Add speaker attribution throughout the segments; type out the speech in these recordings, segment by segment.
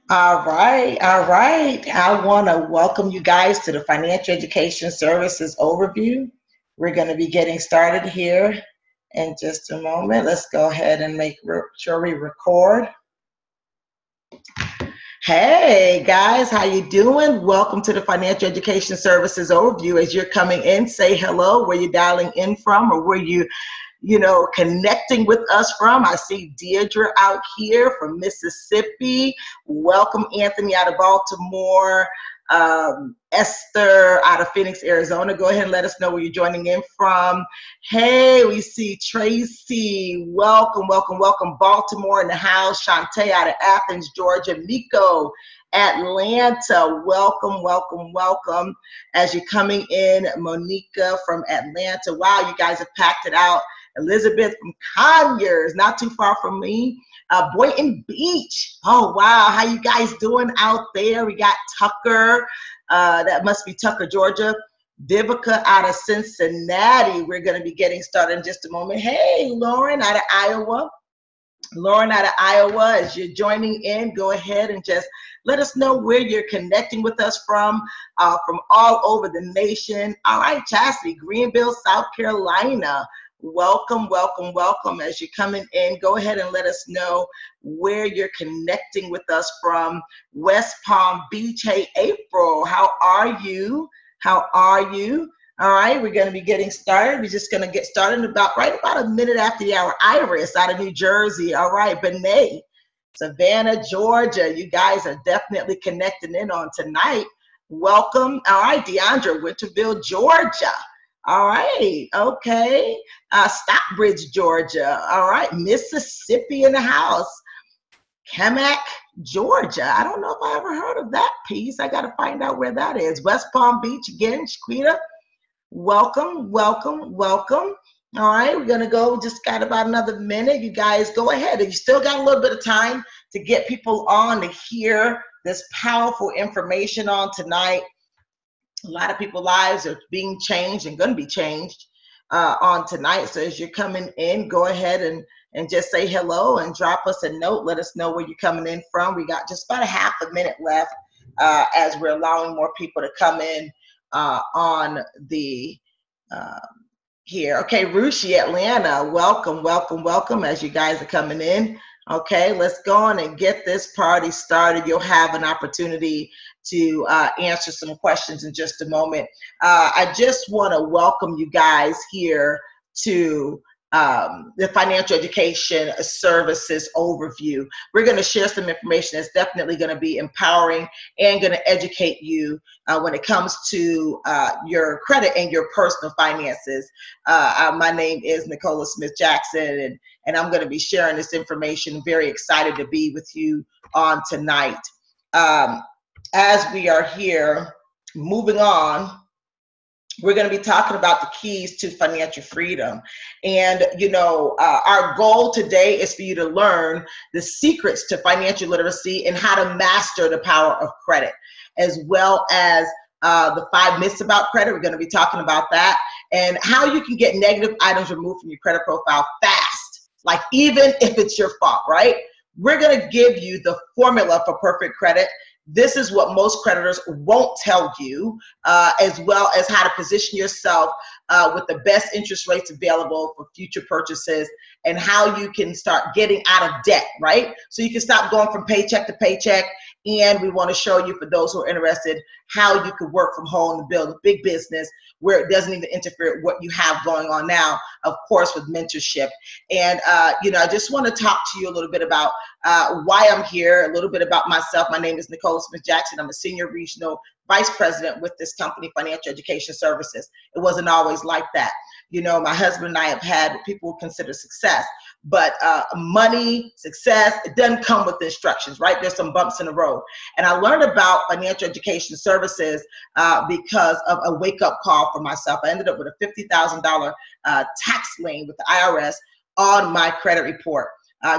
Speaker 1: All right, all right. I want to welcome you guys to the Financial Education Services Overview. We're going to be getting started here in just a moment. Let's go ahead and make sure we record. Hey guys, how you doing? Welcome to the Financial Education Services Overview. As you're coming in, say hello, where you're dialing in from or where you connecting with us from. I see Deirdre out here from Mississippi. Welcome, Anthony, out of Baltimore. Esther out of Phoenix, Arizona. Go ahead and let us know where you're joining in from. Hey, we see Tracy. Welcome, welcome, welcome. Baltimore in the house. Shantae out of Athens, Georgia. Miko, Atlanta. Welcome, welcome, welcome. As you're coming in, Monica from Atlanta. Wow, you guys have packed it out. Elizabeth from Conyers, not too far from me. Boynton Beach. Oh, wow. How you guys doing out there? We got Tucker. That must be Tucker, Georgia. Vivica out of Cincinnati. We're going to be getting started in just a moment. Hey, Lauren out of Iowa. Lauren out of Iowa, as you're joining in, go ahead and just let us know where you're connecting with us from all over the nation. All right, Chastity, Greenville, South Carolina. Welcome, welcome, welcome. As you're coming in, go ahead and let us know where you're connecting with us from. West Palm Beach. Hey, April, how are you? How are you? All right, we're going to be getting started. We're just going to get started in about a minute after the hour. Iris out of New Jersey. All right, Benet, Savannah, Georgia. You guys are definitely connecting in on tonight. Welcome. All right, Deandra, Winterville, Georgia. All right, okay. Stockbridge, Georgia. All right, Mississippi in the house. Kamak, Georgia. I don't know if I ever heard of that piece. I got to find out where that is. West Palm Beach again, Shaquita. Welcome, welcome, welcome. All right, we're going to go, just got about another minute. You guys go ahead. You still got a little bit of time to get people on to hear this powerful information on tonight. A lot of people's lives are being changed and going to be changed on tonight. So as you're coming in, go ahead and just say hello and drop us a note. Let us know where you're coming in from. We got just about a half a minute left as we're allowing more people to come in on the here. Okay, Rushi, Atlanta, welcome, welcome, welcome as you guys are coming in. Okay, let's go on and get this party started. You'll have an opportunity to answer some questions in just a moment. I just want to welcome you guys here to the Financial Education Services Overview. We're going to share some information that's definitely going to be empowering and going to educate you when it comes to your credit and your personal finances. My name is Nicola Smith Jackson, and I'm going to be sharing this information. Very excited to be with you on tonight. As we are here, moving on, we're going to be talking about the keys to financial freedom. And, our goal today is for you to learn the secrets to financial literacy and how to master the power of credit, as well as the 5 myths about credit. We're going to be talking about that and how you can get negative items removed from your credit profile fast, like even if it's your fault, right? We're going to give you the formula for perfect credit. This is what most creditors won't tell you, as well as how to position yourself with the best interest rates available for future purchases and how you can start getting out of debt, right? So you can stop going from paycheck to paycheck. And we want to show you, for those who are interested, how you can work from home and build a big business where it doesn't even interfere with what you have going on now, of course, with mentorship. And, I just want to talk to you a little bit about why I'm here, a little bit about myself. My name is Nicola Smith Jackson. I'm a senior regional vice president with this company, Financial Education Services. It wasn't always like that. My husband and I have had what people would consider success, but money, success, it doesn't come with instructions, right? There's some bumps in the road. And I learned about financial education services because of a wake-up call for myself. I ended up with a $50,000 tax lien with the IRS on my credit report.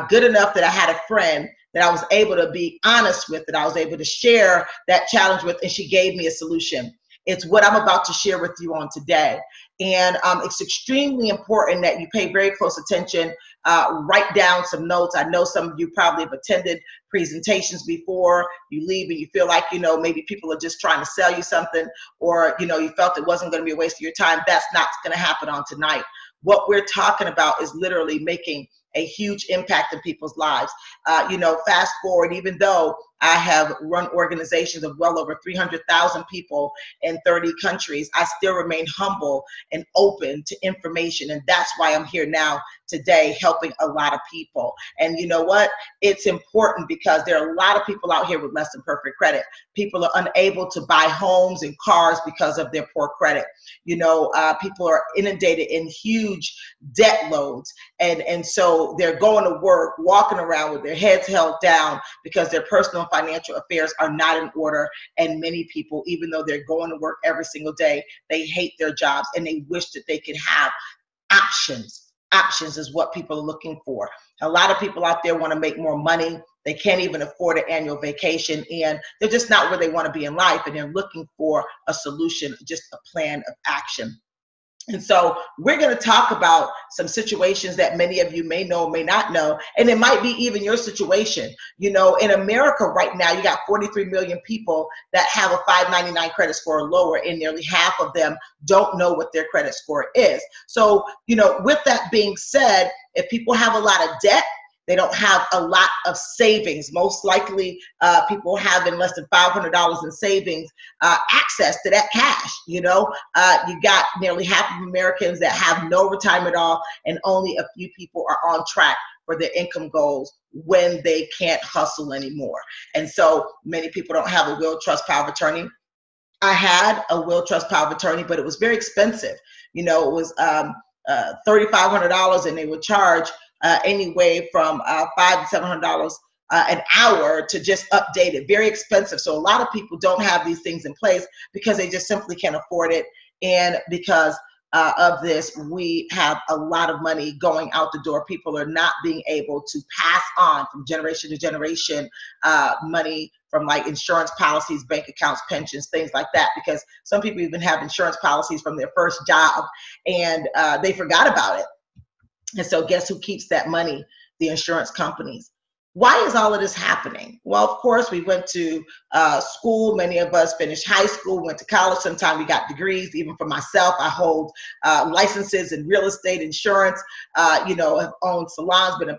Speaker 1: Good enough that I had a friend that I was able to be honest with, that I was able to share that challenge with, and she gave me a solution. It's what I'm about to share with you on today. And it's extremely important that you pay very close attention, write down some notes. I know some of you probably have attended presentations before. You leave and you feel like, maybe people are just trying to sell you something, or, you felt it wasn't going to be a waste of your time. That's not going to happen on tonight. What we're talking about is literally making a huge impact in people's lives. Fast forward, even though I have run organizations of well over 300,000 people in 30 countries, I still remain humble and open to information. And that's why I'm here now today, helping a lot of people. And you know what? It's important because there are a lot of people out here with less than perfect credit. People are unable to buy homes and cars because of their poor credit. People are inundated in huge debt loads. And so they're going to work, walking around with their heads held down because their personal and financial affairs are not in order. And many people, even though they're going to work every single day, they hate their jobs and they wish that they could have options. Options is what people are looking for. A lot of people out there want to make more money. They can't even afford an annual vacation, and they're just not where they want to be in life, and they're looking for a solution, just a plan of action. And so we're going to talk about some situations that many of you may know or may not know, and it might be even your situation. In America right now, you got 43 million people that have a 599 credit score or lower, and nearly half of them don't know what their credit score is. So, with that being said, if people have a lot of debt, they don't have a lot of savings. Most likely, people having less than $500 in savings, access to that cash. You got nearly half of Americans that have no retirement at all, and only a few people are on track for their income goals when they can't hustle anymore. And so many people don't have a will, trust, power of attorney. I had a will, trust, power of attorney, but it was very expensive. It was $3,500, and they would charge anyway from $500 to $700 an hour to just update it. Very expensive. So a lot of people don't have these things in place because they just simply can't afford it. And because of this, we have a lot of money going out the door. People are not being able to pass on from generation to generation money from like insurance policies, bank accounts, pensions, things like that, because some people even have insurance policies from their first job and they forgot about it. And so guess who keeps that money? The insurance companies. Why is all of this happening? Well, of course, we went to school. Many of us finished high school, went to college. Sometimes we got degrees. Even for myself, I hold licenses in real estate, insurance, have owned salons, been an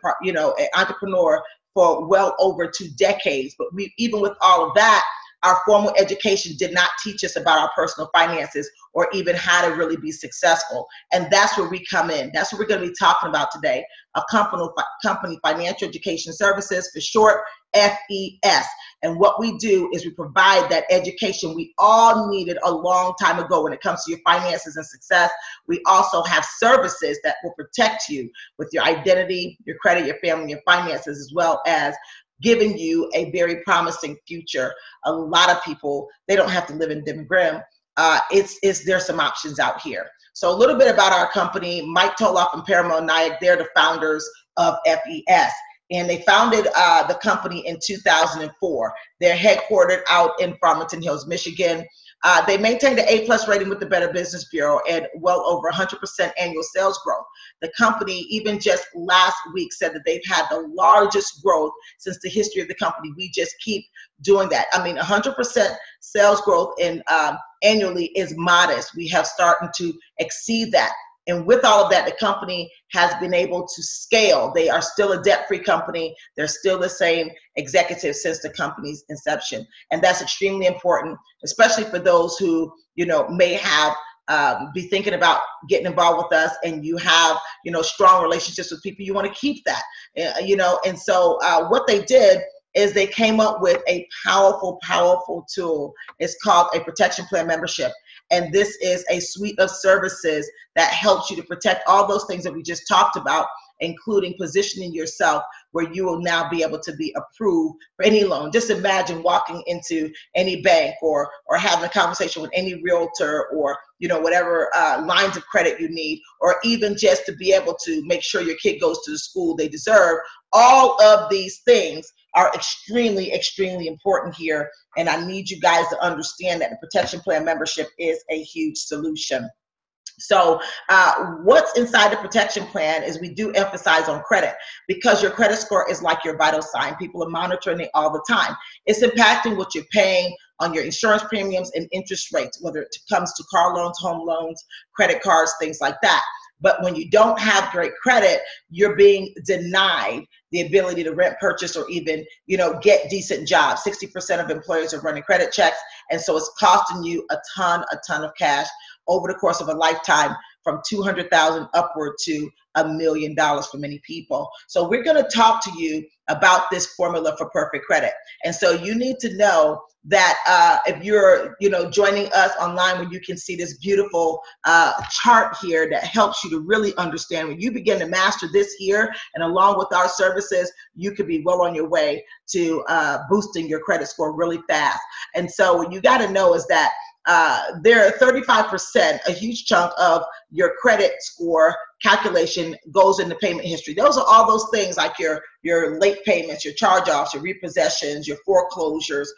Speaker 1: entrepreneur for well over 2 decades. But even with all of that, our formal education did not teach us about our personal finances or even how to really be successful. And that's where we come in. That's what we're going to be talking about today. A company, Financial Education Services, for short, FES. And what we do is we provide that education we all needed a long time ago when it comes to your finances and success. We also have services that will protect you with your identity, your credit, your family, your finances, as well as giving you a very promising future. A lot of people, they don't have to live in dim grim. There's some options out here. So a little bit about our company. Mike Toloff and Paramount Nayak, they're the founders of FES. And they founded the company in 2004. They're headquartered out in Farmington Hills, Michigan. They maintained an A+ rating with the Better Business Bureau and well over 100% annual sales growth. The company, even just last week, said that they've had the largest growth since the history of the company. We just keep doing that. I mean, 100% sales growth in annually is modest. We have started to exceed that. And with all of that, the company has been able to scale. They are still a debt-free company. They're still the same executives since the company's inception. And that's extremely important, especially for those who, may have be thinking about getting involved with us, and you have, strong relationships with people. You want to keep that, and so what they did is they came up with a powerful tool. It's called a protection plan membership. And this is a suite of services that helps you to protect all those things that we just talked about, including positioning yourself where you will now be able to be approved for any loan. Just imagine walking into any bank or having a conversation with any realtor or, whatever lines of credit you need, or even just to be able to make sure your kid goes to the school they deserve. All of these things are extremely, extremely important here. And I need you guys to understand that the protection plan membership is a huge solution. So what's inside the protection plan is we do emphasize on credit, because your credit score is like your vital sign. People are monitoring it all the time. It's impacting what you're paying on your insurance premiums and interest rates, whether it comes to car loans, home loans, credit cards, things like that. But when you don't have great credit, you're being denied the ability to rent, purchase, or even, get decent jobs. 60% of employers are running credit checks. And so it's costing you a ton of cash over the course of a lifetime, from $200,000 upward to $1 million for many people. So we're going to talk to you about this formula for perfect credit. And so you need to know that if you're, joining us online, where you can see this beautiful chart here that helps you to really understand, when you begin to master this here, and along with our services, you could be well on your way to boosting your credit score really fast. And so what you got to know is that there are 35%, a huge chunk of your credit score calculation goes into payment history. Those are all those things like your late payments, your charge-offs, your repossessions, your foreclosures,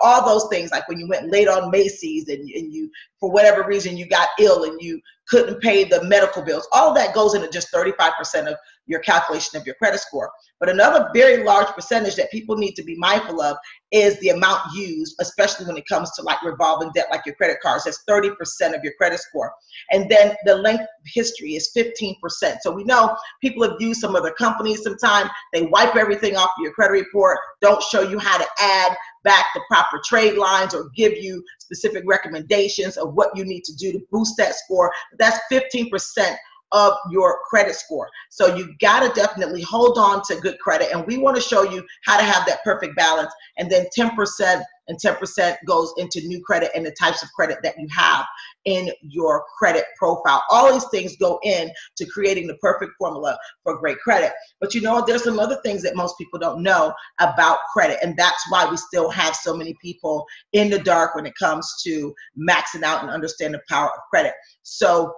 Speaker 1: all those things, like when you went late on Macy's and you, for whatever reason, you got ill and you couldn't pay the medical bills. All of that goes into just 35% of your calculation of your credit score. But another very large percentage that people need to be mindful of is the amount used, especially when it comes to like revolving debt, like your credit cards. That's 30% of your credit score. And then the length of history is 15%. So we know people have used some other companies sometimes. They wipe everything off of your credit report, don't show you how to add back the proper trade lines or give you specific recommendations of what you need to do to boost that score. That's 15% of your credit score. So you got to definitely hold on to good credit. And we want to show you how to have that perfect balance. And then 10% and 10% goes into new credit and the types of credit that you have in your credit profile. All these things go in to creating the perfect formula for great credit. But there's some other things that most people don't know about credit. And that's why we still have so many people in the dark when it comes to maxing out and understanding the power of credit. So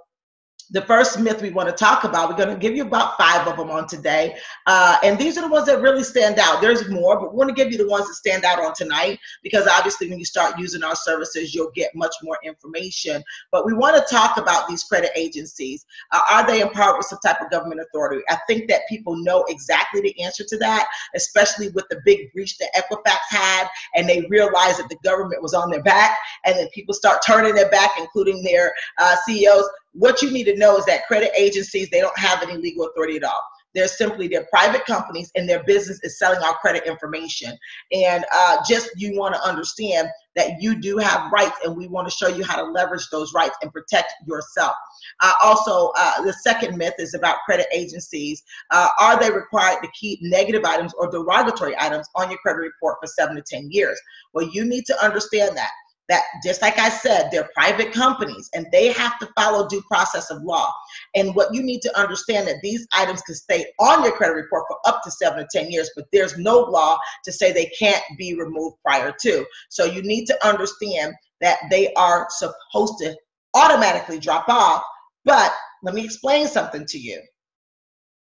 Speaker 1: the first myth we want to talk about, we're going to give you about 5 of them on today. And these are the ones that really stand out. There's more, but we want to give you the ones that stand out on tonight, because obviously when you start using our services, you'll get much more information. But we want to talk about these credit agencies. Are they empowered with some type of government authority? I think that people know exactly the answer to that, especially with the big breach that Equifax had, and they realized that the government was on their back, and then people start turning their back, including their CEOs. What you need to know is that credit agencies, they don't have any legal authority at all. They're private companies, and their business is selling our credit information. And just you want to understand that you do have rights, and we want to show you how to leverage those rights and protect yourself. Also, the second myth is about credit agencies. Are they required to keep negative items or derogatory items on your credit report for 7 to 10 years? Well, you need to understand that just like I said, they're private companies, and they have to follow due process of law. And what you need to understand, that these items can stay on your credit report for up to 7 to 10 years, but there's no law to say they can't be removed prior to. So you need to understand that they are supposed to automatically drop off. But let me explain something to you.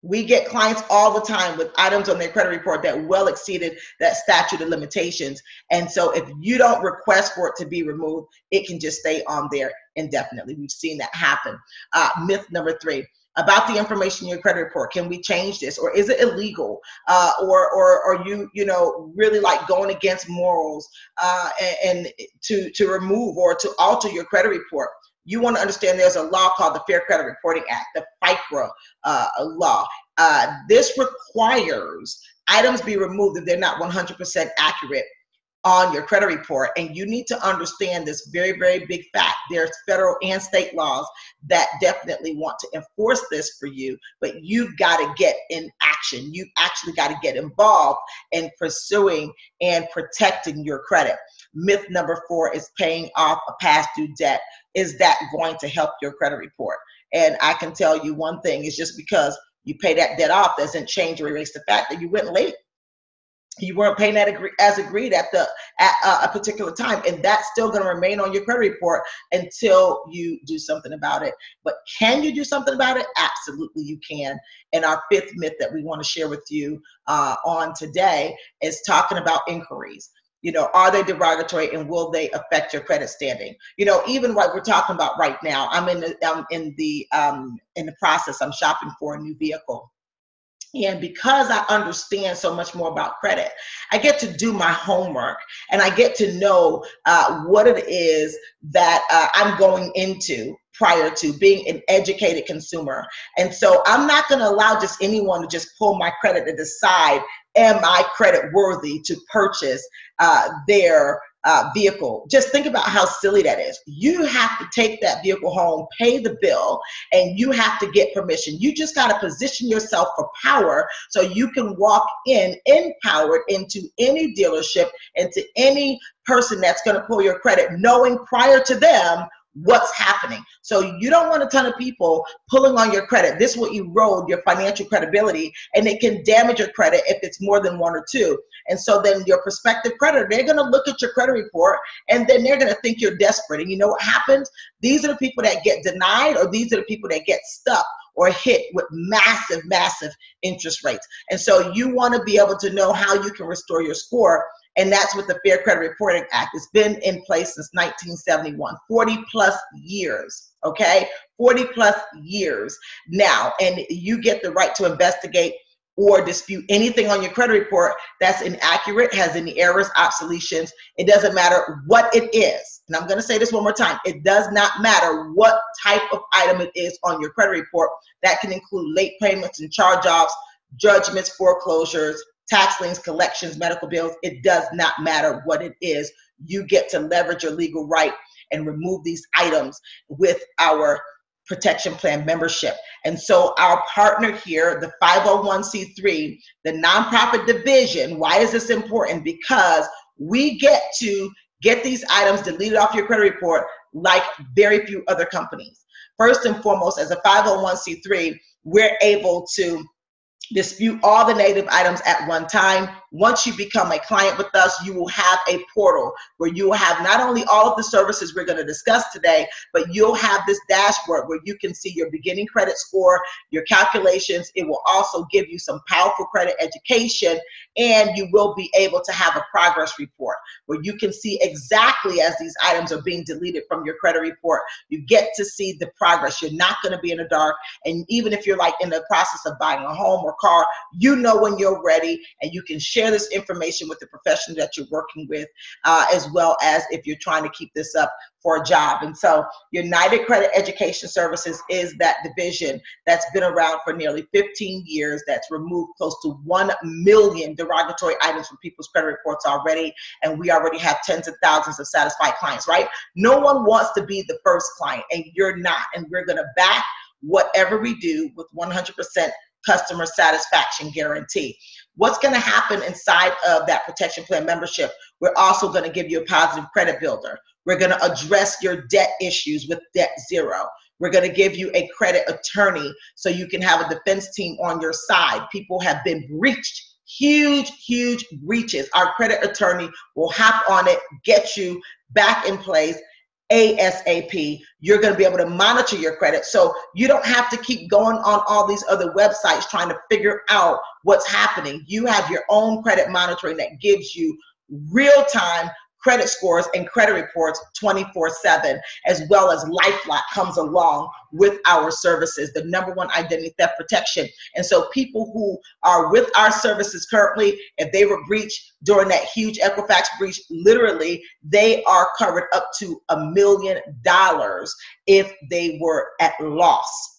Speaker 1: We get clients all the time with items on their credit report that well exceeded that statute of limitations. And so if you don't request for it to be removed, it can just stay on there indefinitely. We've seen that happen. Myth number 3, about the information in your credit report. Can we change this, or is it illegal? Or are you, really like going against morals and to remove or to alter your credit report? You want to understand there's a law called the Fair Credit Reporting Act, the FICRA law. This requires items be removed if they're not 100% accurate on your credit report. And you need to understand this very, very big fact. There's federal and state laws that definitely want to enforce this for you, but you've got to get in action. You actually got to get involved in pursuing and protecting your credit. Myth number 4 is paying off a past due debt. Is that going to help your credit report? And I can tell you one thing, is just because you pay that debt off doesn't change or erase the fact that you went late. You weren't paying that as agreed at a particular time, and that's still going to remain on your credit report until you do something about it. But can you do something about it? Absolutely, you can. And our fifth myth that we want to share with you on today is talking about inquiries. You know, are they derogatory and will they affect your credit standing? You know, even what we're talking about right now, I'm in the process. I'm shopping for a new vehicle. And because I understand so much more about credit, I get to do my homework and I get to know what it is that I'm going into prior to being an educated consumer. And so I'm not going to allow just anyone to just pull my credit to decide, am I credit worthy to purchase their vehicle. Just think about how silly that is. You have to take that vehicle home, pay the bill, and you have to get permission. You just got to position yourself for power so you can walk in empowered into any dealership, into any person that's going to pull your credit, knowing prior to them what's happening. So you don't want a ton of people pulling on your credit. This will erode your financial credibility, and it can damage your credit if it's more than one or two. And so then your prospective creditor, they're going to look at your credit report and then they're going to think you're desperate. And you know what happens? These are the people that get denied, or these are the people that get stuck or hit with massive, massive interest rates. And so you want to be able to know how you can restore your score. And that's what the Fair Credit Reporting Act has been in place since 1971, 40 plus years, okay? 40 plus years now. And you get the right to investigate or dispute anything on your credit report that's inaccurate, has any errors, obsolescence. It doesn't matter what it is. And I'm going to say this one more time. It does not matter what type of item it is on your credit report. That can include late payments and charge-offs, judgments, foreclosures, tax liens, collections, medical bills. It does not matter what it is. You get to leverage your legal right and remove these items with our protection plan membership. And so our partner here, the 501c3, the nonprofit division, why is this important? Because we get to get these items deleted off your credit report like very few other companies. First and foremost, as a 501c3, we're able to dispute all the negative items at one time. Once you become a client with us, you will have a portal where you will have not only all of the services we're going to discuss today, but you'll have this dashboard where you can see your beginning credit score, your calculations. It will also give you some powerful credit education, and you will be able to have a progress report where you can see exactly as these items are being deleted from your credit report. You get to see the progress. You're not going to be in the dark. And even if you're like in the process of buying a home or car, you know when you're ready, and you can share this information with the professional that you're working with, as well as if you're trying to keep this up for a job. And so United Credit Education Services is that division that's been around for nearly 15 years, that's removed close to 1 million derogatory items from people's credit reports already, and we already have tens of thousands of satisfied clients, right? No one wants to be the first client, and you're not, and we're going to back whatever we do with 100% customer satisfaction guarantee. What's going to happen inside of that protection plan membership? We're also going to give you a positive credit builder. We're going to address your debt issues with Debt Zero. We're going to give you a credit attorney so you can have a defense team on your side. People have been breached, huge, huge breaches. Our credit attorney will hop on it, get you back in place ASAP. You're going to be able to monitor your credit, so you don't have to keep going on all these other websites trying to figure out what's happening. You have your own credit monitoring that gives you real-time credit scores and credit reports 24/7, as well as LifeLock comes along with our services, the #1 identity theft protection. And so people who are with our services currently, if they were breached during that huge Equifax breach, literally they are covered up to $1 million if they were at loss.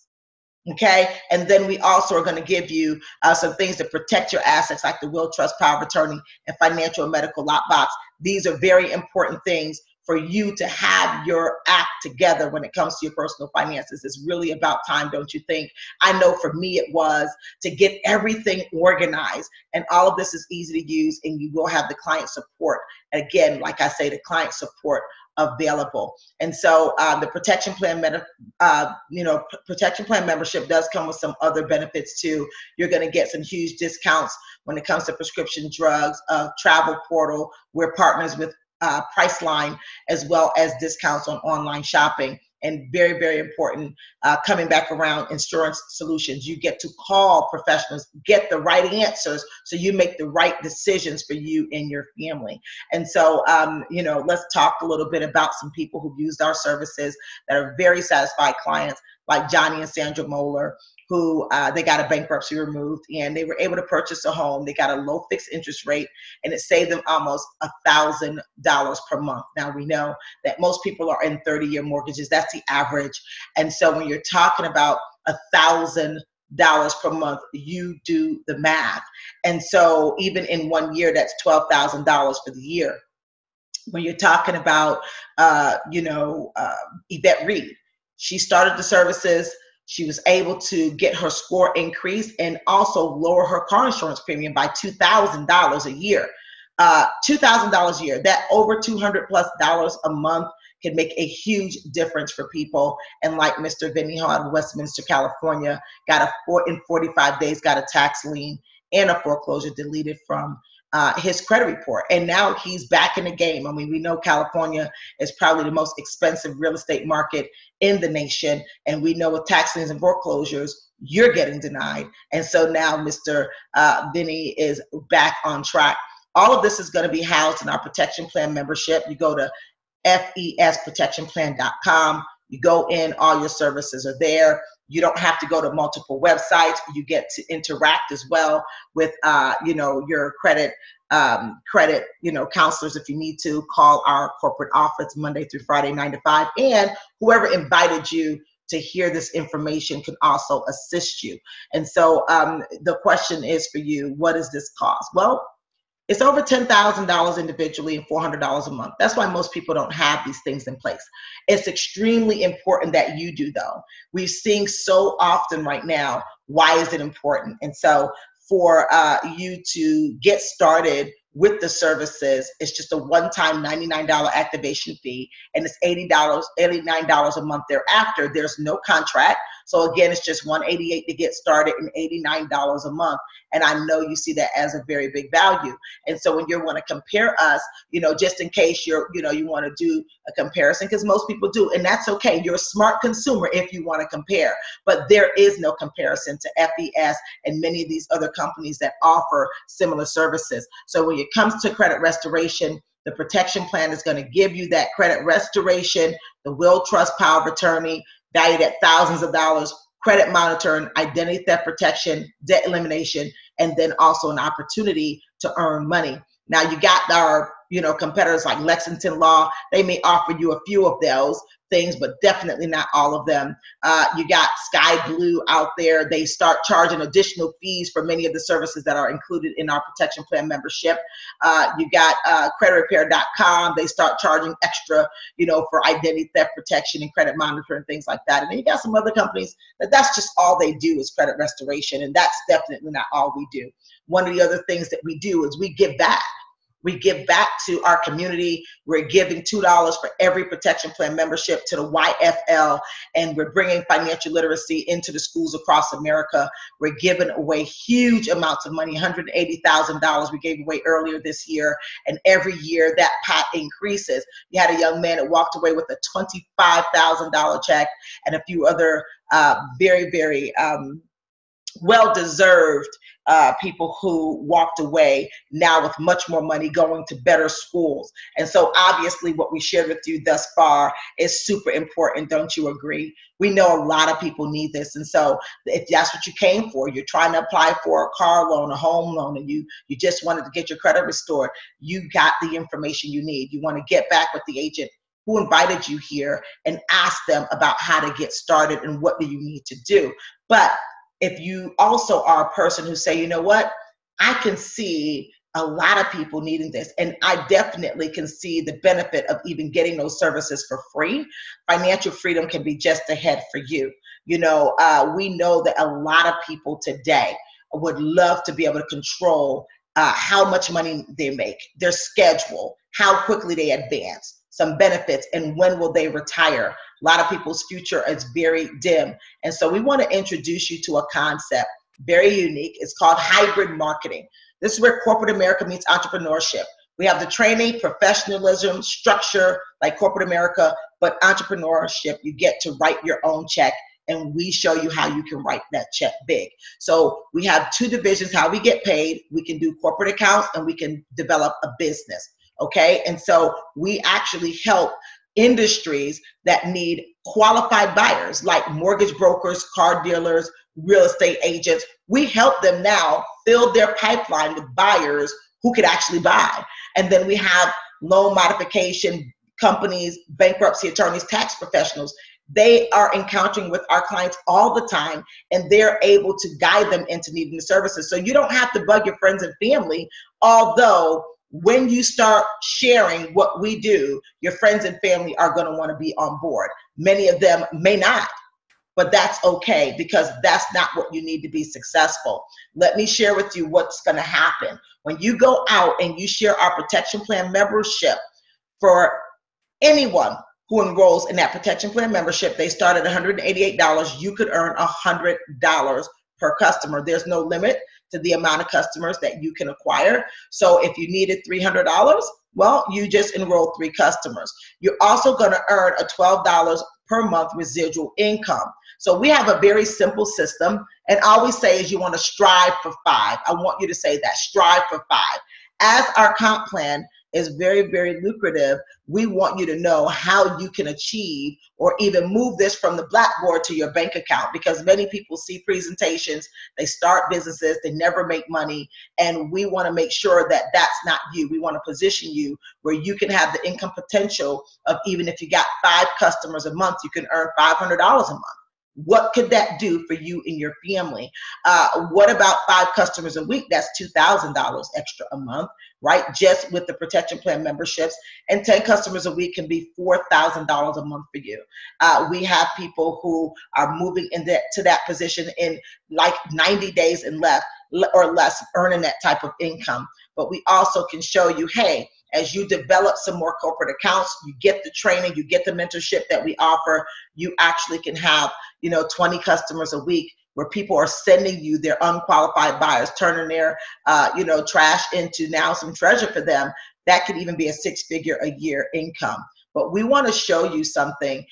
Speaker 1: Okay, and then we also are going to give you some things to protect your assets, like the will, trust, power of attorney, and financial and medical lockbox. These are very important things for you to have your act together when it comes to your personal finances. It's really about time, don't you think? I know for me it was to get everything organized, and all of this is easy to use, and you will have the client support. Again, like I say, the client support available. And so the protection plan, protection plan membership does come with some other benefits too. You're going to get some huge discounts when it comes to prescription drugs, travel portal. We're partners with Priceline, as well as discounts on online shopping. And very, very important, coming back around, insurance solutions. You get to call professionals, get the right answers, so you make the right decisions for you and your family. And so, let's talk a little bit about some people who've used our services that are very satisfied clients, like Johnny and Sandra Moeller, who they got a bankruptcy removed, and they were able to purchase a home. They got a low fixed interest rate, and it saved them almost $1,000 per month. Now, we know that most people are in 30-year mortgages. That's the average. And so when you're talking about $1,000 per month, you do the math. And so even in 1 year, that's $12,000 for the year. When you're talking about, Yvette Reed, she started the services. She was able to get her score increased and also lower her car insurance premium by $2,000 a year. $2,000 a year, that over $200+ a month can make a huge difference for people. And like Mr. Vinny Hall in Westminster, California, in 45 days, got a tax lien and a foreclosure deleted from his credit report. And now he's back in the game. I mean, we know California is probably the most expensive real estate market in the nation. And we know with tax liens and foreclosures, you're getting denied. And so now Mr. Vinny is back on track. All of this is going to be housed in our protection plan membership. You go to fesprotectionplan.com. You go in, all your services are there. You don't have to go to multiple websites. You get to interact as well with, your credit, counselors. If you need to, call our corporate office Monday through Friday, 9 to 5. And whoever invited you to hear this information can also assist you. And so the question is for you, what does this cost? Well, it's over $10,000 individually and $400 a month. That's why most people don't have these things in place. It's extremely important that you do, though. We're seeing so often right now, why is it important? And so for you to get started with the services, it's just a one-time $99 activation fee, and it's $89 a month thereafter. There's no contract. So again, it's just $188 to get started and $89 a month. And I know you see that as a very big value. And so when you want to compare us, just in case you want to do a comparison, because most people do, and that's okay. You're a smart consumer if you want to compare, but there is no comparison to FES and many of these other companies that offer similar services. So when it comes to credit restoration, the protection plan is going to give you that credit restoration, the will, trust, power of attorney, valued at thousands of dollars, credit monitoring, identity theft protection, debt elimination, and then also an opportunity to earn money. Now you got our, competitors like Lexington Law. They may offer you a few of those things, but definitely not all of them. You got Sky Blue out there. They start charging additional fees for many of the services that are included in our protection plan membership. You got creditrepair.com. They start charging extra, for identity theft protection and credit monitoring, things like that. And then you got some other companies that's just all they do is credit restoration. And that's definitely not all we do. One of the other things that we do is we give back. We give back to our community. We're giving $2 for every protection plan membership to the YFL, and we're bringing financial literacy into the schools across America. We're giving away huge amounts of money, $180,000 we gave away earlier this year, and every year that pot increases. You had a young man that walked away with a $25,000 check and a few other very, very well-deserved people who walked away now with much more money going to better schools. And so obviously what we shared with you thus far is super important. Don't you agree? We know a lot of people need this. And so if that's what you came for, you're trying to apply for a car loan, a home loan, and you just wanted to get your credit restored, you got the information you need. You want to get back with the agent who invited you here and ask them about how to get started and what do you need to do. But if you also are a person who say, you know what, I can see a lot of people needing this. And I definitely can see the benefit of even getting those services for free. Financial freedom can be just ahead for you. We know that a lot of people today would love to be able to control how much money they make, their schedule, how quickly they advance, some benefits, and when will they retire. A lot of people's future is very dim. And so we want to introduce you to a concept, very unique. It's called hybrid marketing. This is where corporate America meets entrepreneurship. We have the training, professionalism, structure like corporate America, but entrepreneurship, you get to write your own check, and we show you how you can write that check big. So we have two divisions, how we get paid. We can do corporate accounts and we can develop a business, okay? And so we actually help industries that need qualified buyers like mortgage brokers, car dealers, real estate agents. We help them now fill their pipeline with buyers who could actually buy. And then we have loan modification companies, bankruptcy attorneys, tax professionals. They are encountering with our clients all the time, and they're able to guide them into needing the services. So you don't have to bug your friends and family, although when you start sharing what we do, your friends and family are going to want to be on board. Many of them may not, but that's okay, because that's not what you need to be successful. Let me share with you what's going to happen. When you go out and you share our protection plan membership, for anyone who enrolls in that protection plan membership, they start at $188. You could earn $100 per customer. There's no limit to the amount of customers that you can acquire. So if you needed $300, well, you just enroll 3 customers. You're also going to earn a $12 per month residual income. So we have a very simple system, and all we say is you want to strive for 5. I want you to say that, strive for 5. As our comp plan is very, very lucrative, we want you to know how you can achieve or even move this from the blackboard to your bank account, because many people see presentations, they start businesses, they never make money, and we want to make sure that that's not you. We want to position you where you can have the income potential of, even if you got 5 customers a month, you can earn $500 a month. What could that do for you and your family? What about 5 customers a week? That's $2,000 extra a month, right? Just with the protection plan memberships. And 10 customers a week can be $4,000 a month for you. We have people who are moving to that position in like 90 days and less, earning that type of income. But we also can show you, hey, as you develop some more corporate accounts, you get the training, you get the mentorship that we offer, you actually can have 20 customers a week where people are sending you their unqualified buyers, turning their trash into now some treasure for them. That could even be a 6-figure a year income. But we want to show you something.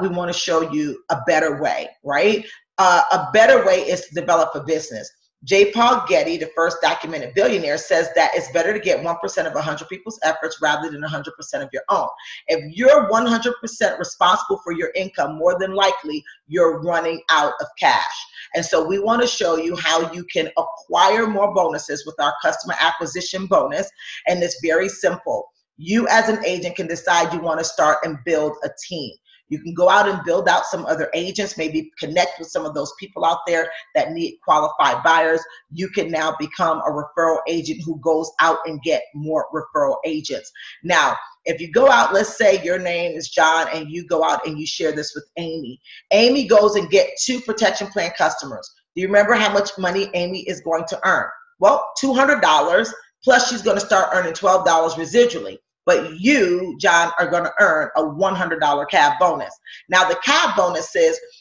Speaker 1: We want to show you a better way, right? A better way is to develop a business. J. Paul Getty, the first documented billionaire, says that it's better to get 1% of 100 people's efforts rather than 100% of your own. If you're 100% responsible for your income, more than likely you're running out of cash. And so we want to show you how you can acquire more bonuses with our customer acquisition bonus. And it's very simple. You as an agent can decide you want to start and build a team. You can go out and build out some other agents, maybe connect with some of those people out there that need qualified buyers. You can now become a referral agent who goes out and get more referral agents. Now, if you go out, let's say your name is John, and you go out and you share this with Amy. Amy goes and get 2 protection plan customers. Do you remember how much money Amy is going to earn? Well, $200, plus she's going to start earning $12 residually. But you, John, are going to earn a $100 CAB bonus. Now, the CAB bonus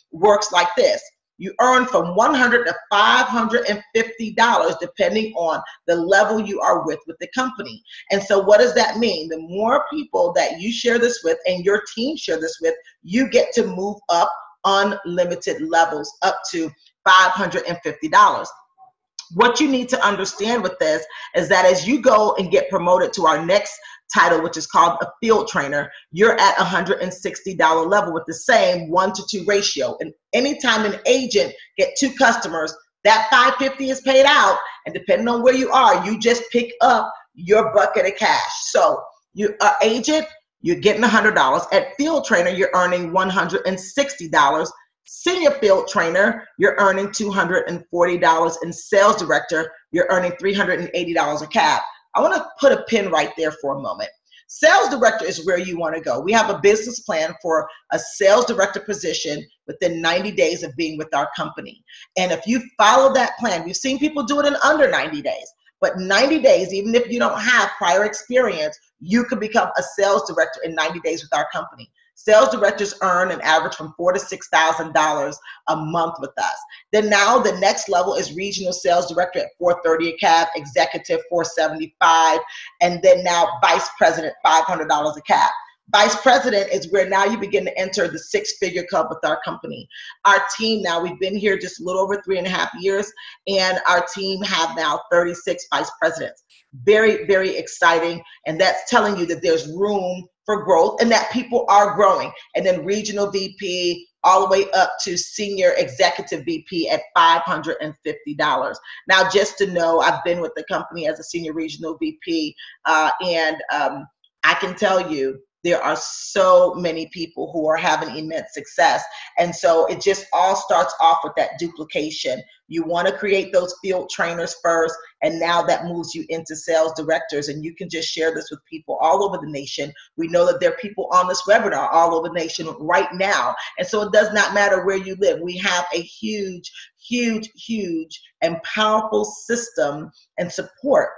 Speaker 1: works like this. You earn from $100 to $550 depending on the level you are with the company. And so what does that mean? The more people that you share this with and your team share this with, you get to move up unlimited levels up to $550. What you need to understand with this is that as you go and get promoted to our next title, which is called a field trainer, you're at $160 level with the same 1-to-2 ratio. And anytime an agent get 2 customers, that $550 is paid out. And depending on where you are, you just pick up your bucket of cash. So you are agent, you're getting $100. At field trainer, you're earning $160. Senior field trainer, you're earning $240. And sales director, you're earning $380 a CAB. I want to put a pin right there for a moment. Sales director is where you want to go. We have a business plan for a sales director position within 90 days of being with our company. And if you follow that plan, we've seen people do it in under 90 days, but 90 days, even if you don't have prior experience, you could become a sales director in 90 days with our company. Sales directors earn an average from $4,000 to $6,000 a month with us. Then now the next level is regional sales director at $430 a cap, executive $475, and then now vice president $500 a cap. Vice president is where now you begin to enter the six-figure club with our company. Our team now, we've been here just a little over 3.5 years, and our team have now 36 vice presidents. Very, very exciting, and that's telling you that there's room for growth and that people are growing. And then regional VP all the way up to senior executive VP at $550. Now, just to know, I've been with the company as a senior regional VP, and I can tell you, there are so many people who are having immense success. And so it just all starts off with that duplication. You want to create those field trainers first, and now that moves you into sales directors. And you can just share this with people all over the nation. We know that there are people on this webinar all over the nation right now. And so it does not matter where you live. We have a huge, huge, huge and powerful system and support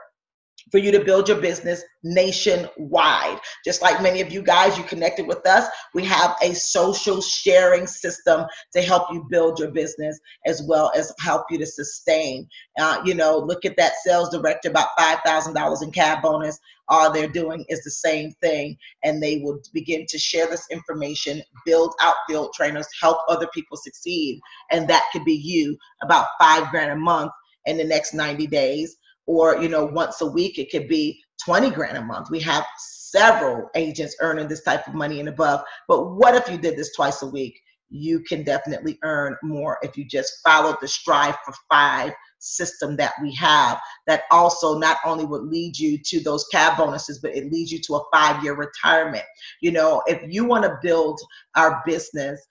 Speaker 1: for you to build your business nationwide. Just like many of you guys, you connected with us, we have a social sharing system to help you build your business as well as help you to sustain. Look at that sales director, about $5,000 in CAB bonus. All they're doing is the same thing, and they will begin to share this information, build out field trainers, help other people succeed. And that could be you, about $5,000 a month in the next 90 days. Or, once a week, it could be 20 grand a month. We have several agents earning this type of money and above. But what if you did this twice a week? You can definitely earn more if you just follow the Strive for 5 system that we have, that also not only would lead you to those CAB bonuses, but it leads you to a 5-year retirement. If you want to build our business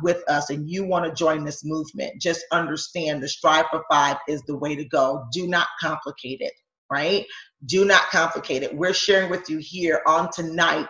Speaker 1: with us and you want to join this movement, just understand the Strive for 5 is the way to go. Do not complicate it, right? Do not complicate it. We're sharing with you here on tonight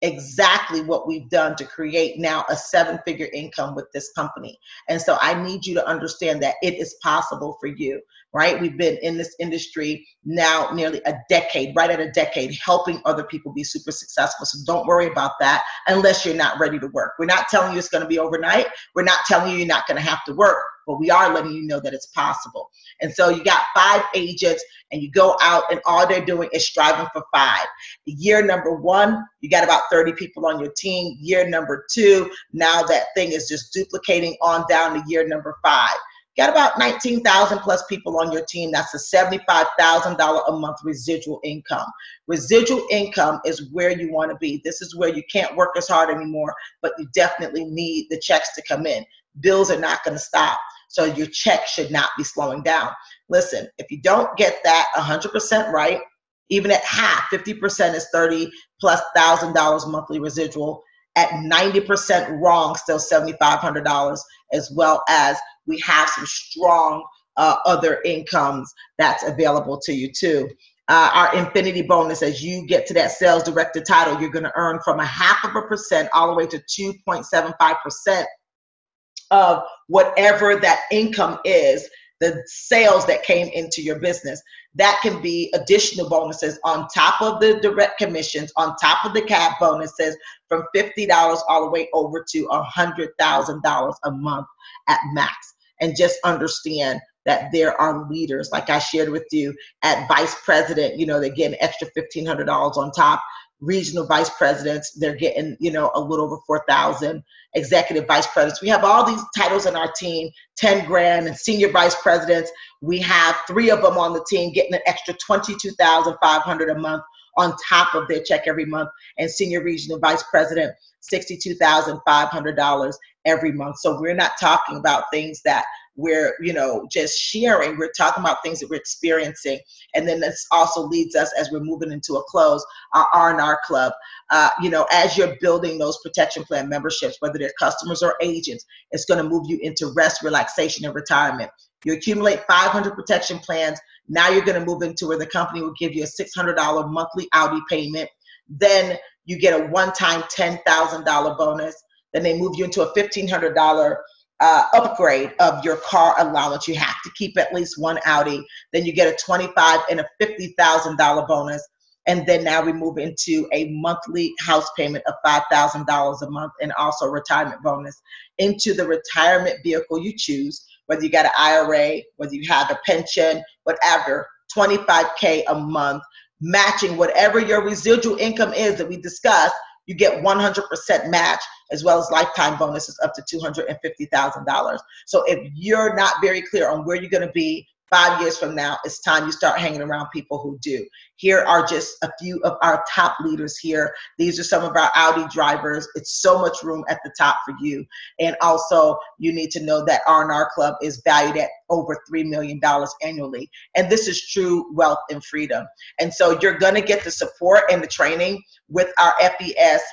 Speaker 1: exactly what we've done to create now a 7-figure income with this company. And so I need you to understand that it is possible for you, right? We've been in this industry now nearly a decade, right at a decade, helping other people be super successful. So don't worry about that unless you're not ready to work. We're not telling you it's going to be overnight. We're not telling you you're not going to have to work, but we are letting you know that it's possible. And so you got 5 agents and you go out and all they're doing is striving for 5. Year number 1, you got about 30 people on your team. Year number 2, now that thing is just duplicating on down to year number 5. Got about 19,000 plus people on your team. That's a $75,000 a month residual income. Residual income is where you want to be. This is where you can't work as hard anymore, but you definitely need the checks to come in. Bills are not going to stop. So your check should not be slowing down. Listen, if you don't get that 100% right, even at half, 50% is $30,000 plus monthly residual. At 90% wrong, still $7,500, as well as we have some strong other incomes that's available to you too. Our infinity bonus, as you get to that sales director title, you're going to earn from 0.5% all the way to 2.75% of whatever that income is, the sales that came into your business. That can be additional bonuses on top of the direct commissions, on top of the CAB bonuses, from $50 all the way over to $100,000 a month at max. And just understand that there are leaders, like I shared with you, at vice president, they get an extra $1,500 on top. Regional vice presidents, they're getting, a little over 4,000. Executive vice presidents. We have all these titles in our team, 10 grand, and senior vice presidents. We have 3 of them on the team getting an extra $22,500 a month on top of their check every month. And senior regional vice president, $62,500 every month. So we're not talking about things that we're, just sharing. We're talking about things that we're experiencing. And then this also leads us, as we're moving into a close, our R&R Club. As you're building those protection plan memberships, whether they're customers or agents, it's going to move you into rest, relaxation, and retirement. You accumulate 500 protection plans. Now you're going to move into where the company will give you a $600 monthly Audi payment. Then you get a one-time $10,000 bonus. Then they move you into a $1,500 upgrade of your car allowance. You have to keep at least one Audi. Then you get a $25,000 and a $50,000 bonus. And then now we move into a monthly house payment of $5,000 a month, and also retirement bonus into the retirement vehicle you choose, whether you got an IRA, whether you have a pension, whatever, $25K a month, matching whatever your residual income is that we discussed. You get 100% match, as well as lifetime bonuses up to $250,000. So if you're not very clear on where you're going to be 5 years from now, it's time you start hanging around people who do. Here are just a few of our top leaders here. These are some of our Audi drivers. It's so much room at the top for you. And also, you need to know that R&R Club is valued at over $3 million annually. And this is true wealth and freedom. And so you're going to get the support and the training with our FES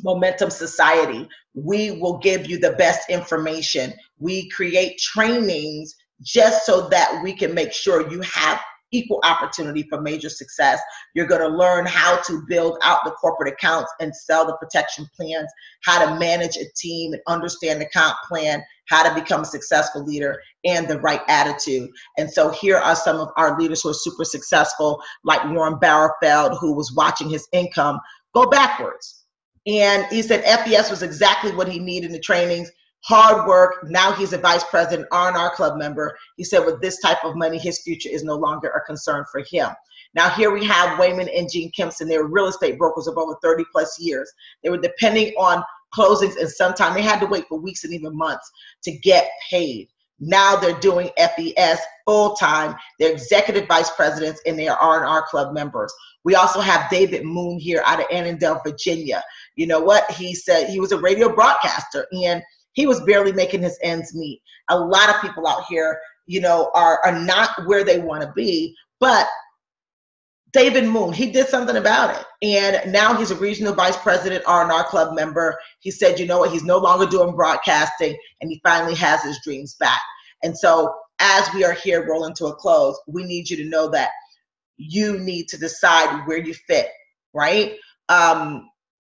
Speaker 1: Momentum Society. We will give you the best information. We create trainings just so that we can make sure you have equal opportunity for major success. You're going to learn how to build out the corporate accounts and sell the protection plans, how to manage a team and understand the comp plan, how to become a successful leader, and the right attitude. And so here are some of our leaders who are super successful, like Warren Barrowfeld, who was watching his income go backwards. And he said FES was exactly what he needed in the trainings. Hard work. Now he's a vice president, R&R Club member. He said with this type of money, his future is no longer a concern for him. Now here we have Wayman and Gene Kempson. They were real estate brokers of over 30 plus years. They were depending on closings, and sometimes they had to wait for weeks and even months to get paid. Now they're doing FES full time. They're executive vice presidents and they are R&R Club members. We also have David Moon here out of Annandale, Virginia. You know what? He said he was a radio broadcaster and he was barely making his ends meet. A lot of people out here, you know, are not where they want to be, but David Moon, he did something about it. And now he's a regional vice president, R&R Club member. He said, you know what, he's no longer doing broadcasting and he finally has his dreams back. And so as we are here rolling to a close, we need you to know that you need to decide where you fit, right?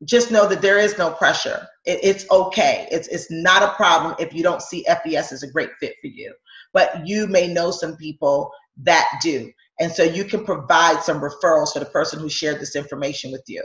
Speaker 1: Just know that there is no pressure. It's okay. It's not a problem if you don't see FES as a great fit for you. But you may know some people that do. And so you can provide some referrals for the person who shared this information with you.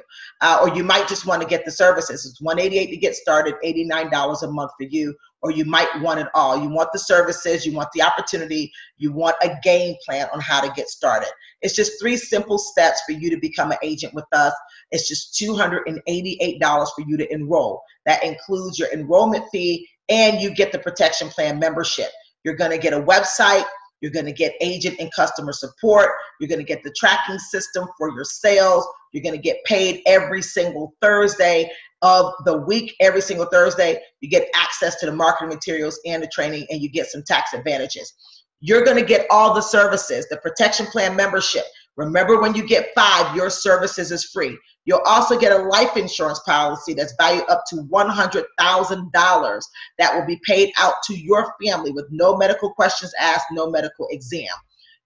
Speaker 1: Or you might just want to get the services. It's $188 to get started, $89 a month for you. Or you might want it all. You want the services, you want the opportunity, you want a game plan on how to get started. It's just 3 simple steps for you to become an agent with us. It's just $288 for you to enroll. That includes your enrollment fee and you get the protection plan membership. You're going to get a website. You're going to get agent and customer support. You're going to get the tracking system for your sales. You're going to get paid every single Thursday of the week. Every single Thursday, you get access to the marketing materials and the training, and you get some tax advantages. You're going to get all the services, the protection plan membership. Remember, when you get 5, your services is free. You'll also get a life insurance policy that's valued up to $100,000 that will be paid out to your family with no medical questions asked, no medical exam.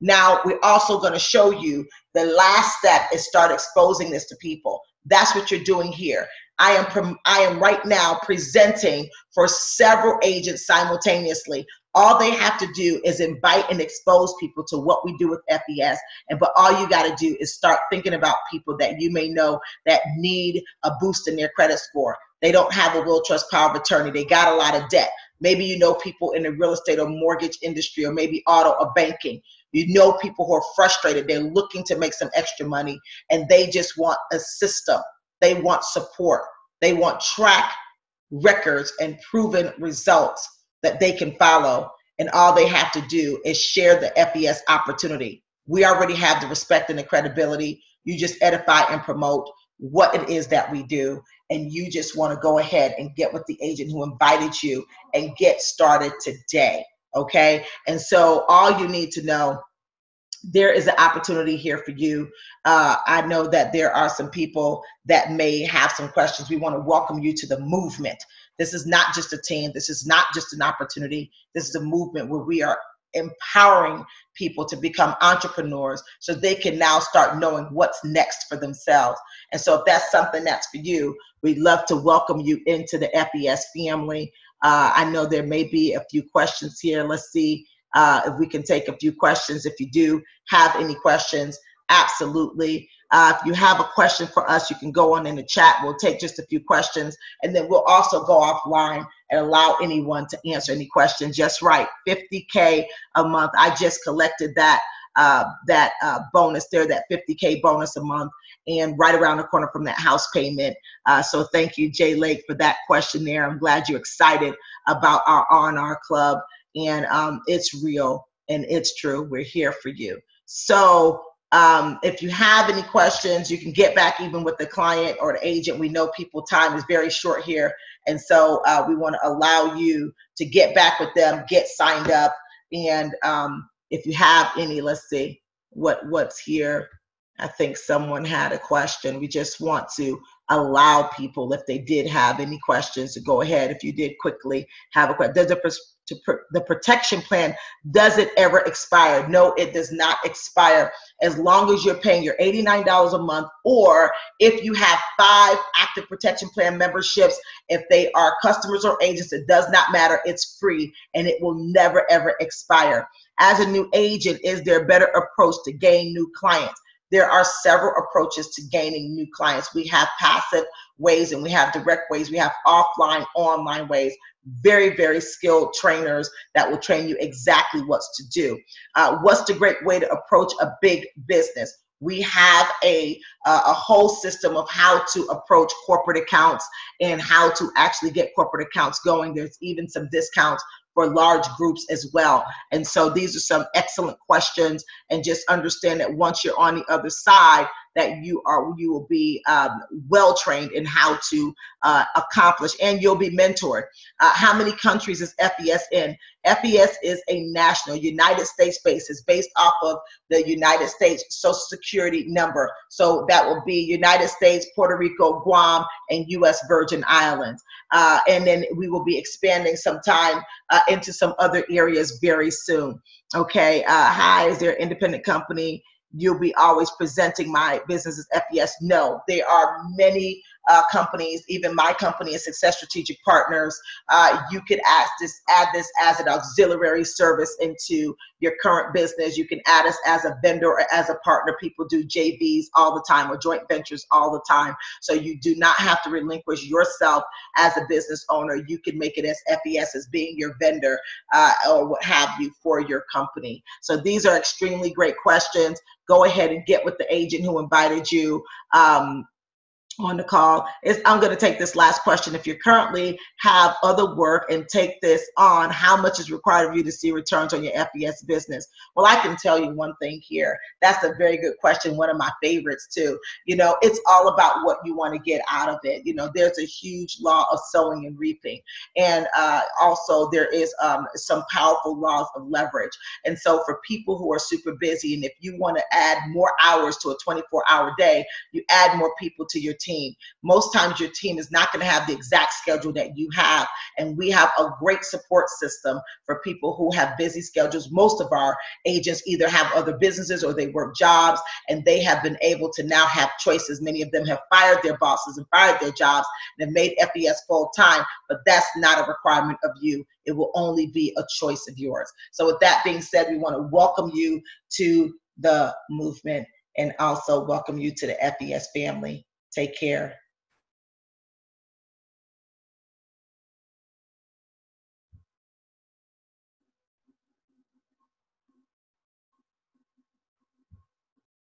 Speaker 1: Now, we're also going to show you the last step is start exposing this to people. That's what you're doing here. I am right now presenting for several agents simultaneously. All they have to do is invite and expose people to what we do with FES. But all you got to do is start thinking about people that you may know that need a boost in their credit score. They don't have a will, trust, power of attorney. They got a lot of debt. Maybe you know people in the real estate or mortgage industry, or maybe auto or banking. You know people who are frustrated. They're looking to make some extra money and they just want a system. They want support. They want track records and proven results that they can follow. And all they have to do is share the FES opportunity. We already have the respect and the credibility. You just edify and promote what it is that we do. And you just want to go ahead and get with the agent who invited you and get started today. Okay. And so all you need to know, there is an opportunity here for you. I know that there are some people that may have some questions. We want to welcome you to the movement. This is not just a team. This is not just an opportunity. This is a movement where we are empowering people to become entrepreneurs so they can now start knowing what's next for themselves. And so if that's something that's for you, we'd love to welcome you into the FES family. I know there may be a few questions here. Let's see if we can take a few questions. If you do have any questions, absolutely. If you have a question for us, you can go on in the chat. We'll take just a few questions, and then we'll also go offline and allow anyone to answer any questions. Just right, $50K a month. I just collected that bonus there, that $50K bonus a month, and right around the corner from that house payment. So thank you, Jay Lake, for that question there. I'm glad you're excited about our R&R Club, and it's real and it's true. We're here for you. So if you have any questions, you can get back even with the client or the agent. We know people's time is very short here, and so we want to allow you to get back with them, get signed up, and if you have any, let's see what's here. I think someone had a question. We just want to allow people, if they did have any questions, to go ahead. If you did quickly have a question. The protection plan, does it ever expire? No, it does not expire as long as you're paying your $89 a month, or if you have 5 active protection plan memberships. If they are customers or agents, it does not matter. It's free and it will never ever expire. As a new agent, is there a better approach to gain new clients? There are several approaches to gaining new clients. We have passive ways and we have direct ways. We have offline, online ways. Very, very skilled trainers that will train you exactly what to do. What's the great way to approach a big business? We have a whole system of how to approach corporate accounts and how to actually get corporate accounts going. There's even some discounts for large groups as well. And so these are some excellent questions, and just understand that once you're on the other side, that you will be well trained in how to accomplish, and you'll be mentored. How many countries is FES in? FES is a national, United States base. It's based off of the United States Social Security number. So that will be United States, Puerto Rico, Guam, and U.S. Virgin Islands. And then we will be expanding sometime into some other areas very soon. Okay, hi, is there an independent company? You'll be always presenting my business as FES. No, there are many companies, even my company is Success Strategic Partners. You could add this as an auxiliary service into your current business. You can add us as a vendor or as a partner. People do JVs all the time or joint ventures all the time. So you do not have to relinquish yourself as a business owner. You can make it as FES as being your vendor or what have you for your company. So these are extremely great questions. Go ahead and get with the agent who invited you on the call. I'm going to take this last question. If you currently have other work and take this on, how much is required of you to see returns on your FES business? Well, I can tell you one thing here. That's a very good question. One of my favorites too. You know, it's all about what you want to get out of it. You know, there's a huge law of sowing and reaping. And also there is some powerful laws of leverage. And so for people who are super busy, and if you want to add more hours to a 24-hour day, you add more people to your team. Most times your team is not going to have the exact schedule that you have, and we have a great support system for people who have busy schedules. Most of our agents either have other businesses or they work jobs, and they have been able to now have choices. Many of them have fired their bosses and fired their jobs and have made FES full time, but that's not a requirement of you. It will only be a choice of yours. So with that being said, we want to welcome you to the movement and also welcome you to the FES family. Take care.